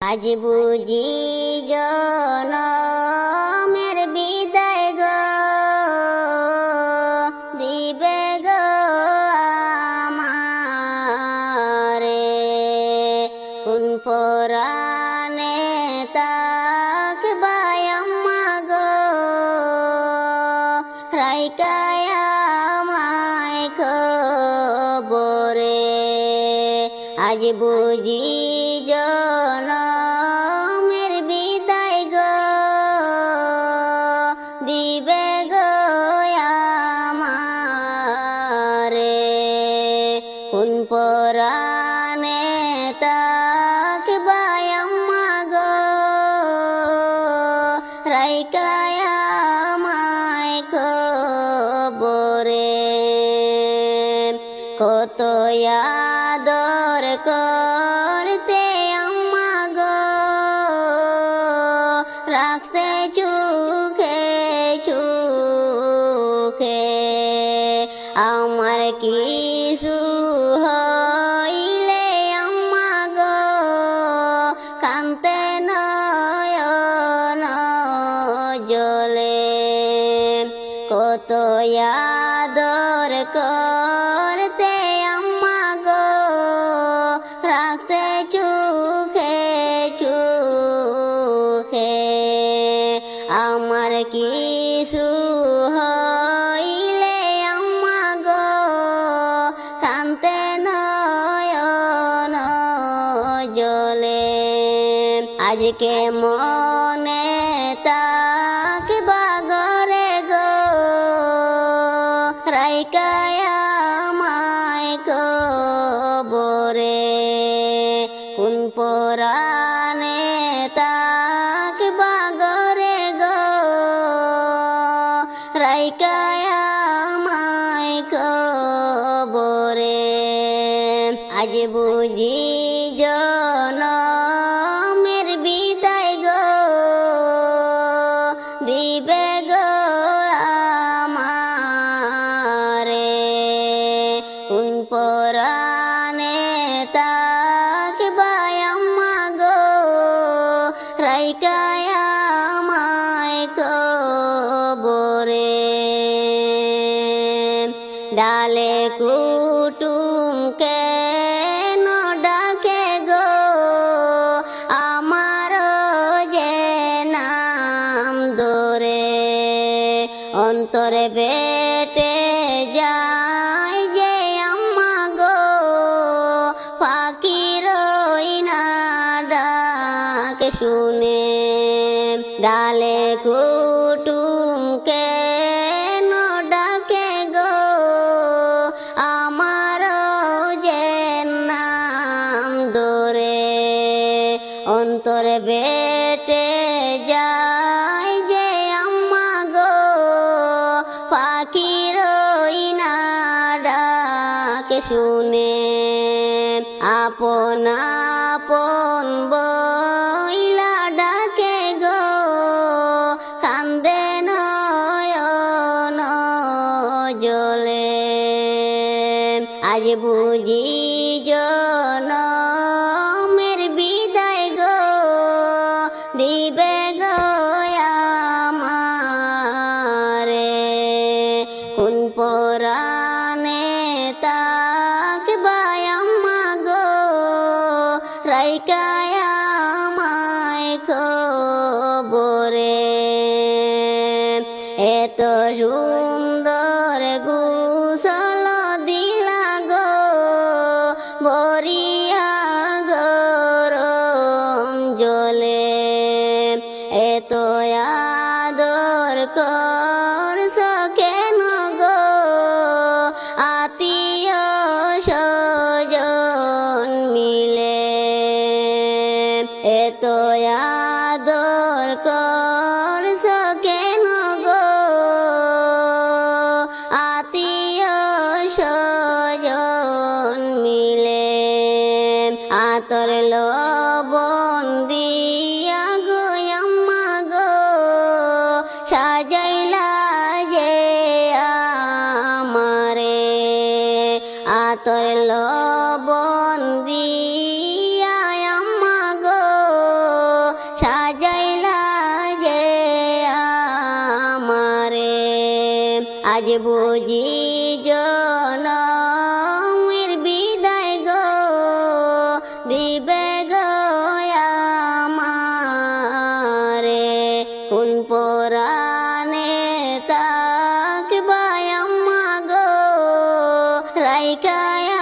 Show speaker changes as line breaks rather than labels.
আজ বুঝি জনমের বিদায় গো দিবে গো আমারে কোন পরাণে তাক বায়াম্মা গো রাইকায় আমায় খবরে আজ বুঝি জনমের বিদায় গো দিবে গো আমারে কোন পরাণে তাক বায়াম্মা গো রাইকায় আমায় খবরে কত আদর করতে আম্মা গো রাখতে চোখে চোখে আমার কিছু হইলে আম্মা গো কান্তে নয়ন জলে কত আদর করতে আম্মা গো রাখতে চোখে চোখে আমার কিছু হইলে আম্মা গো কান্তে নয়ন জলে আজকে মনে তাক বাগরে গো রাইকায় আমায় খবরে কোন পরাণে তাক বাগরে গো রাইকায় আমায় খবরে আজ বুঝি জনমের বিদায় গো দিবে গো আমারে কোন পরাণে তাক বায়াম্মা গো রাইকায় আমায় খবরে ডালে কুটুমকে ডাকে গো আমার যে নাম ধরে অন্তরে বেটে যায় যে আম্মা গো পাখির না ডাকে শুনে ডালে কুটুমকে ডাকে গো আমার যে নাম ধরে অন্তরে বেটে যায় যে আম্মা গো পাখির না ডাকে শুনে আপন আপন বইলা ডাকে গো কান্দে নয়ন জলে আজ বুঝি জনমের বিদায় গো দিবে গো আমারে কোন পরাণে তাক বায়াম্মা গো রাইকায় আমায় খবরে এত সুন্দর গোসল দিলা গো বরিয়া গরম জলে এত আদর করছ কেন গো আত্মীয় স্বজন মিলে এত আদর করছ কেন গো আত্মীয় স্বজন মিলে আতর লবণ দিয়া গো আম্মা গো সাজাইলা যে আমারে আতর লবণ দিয়া আম্মা গো আজ বুঝি জনমের বিদায় গো দিবে গো আমারে কোন পরাণে তাকবায় আম্মা গো রাইকায়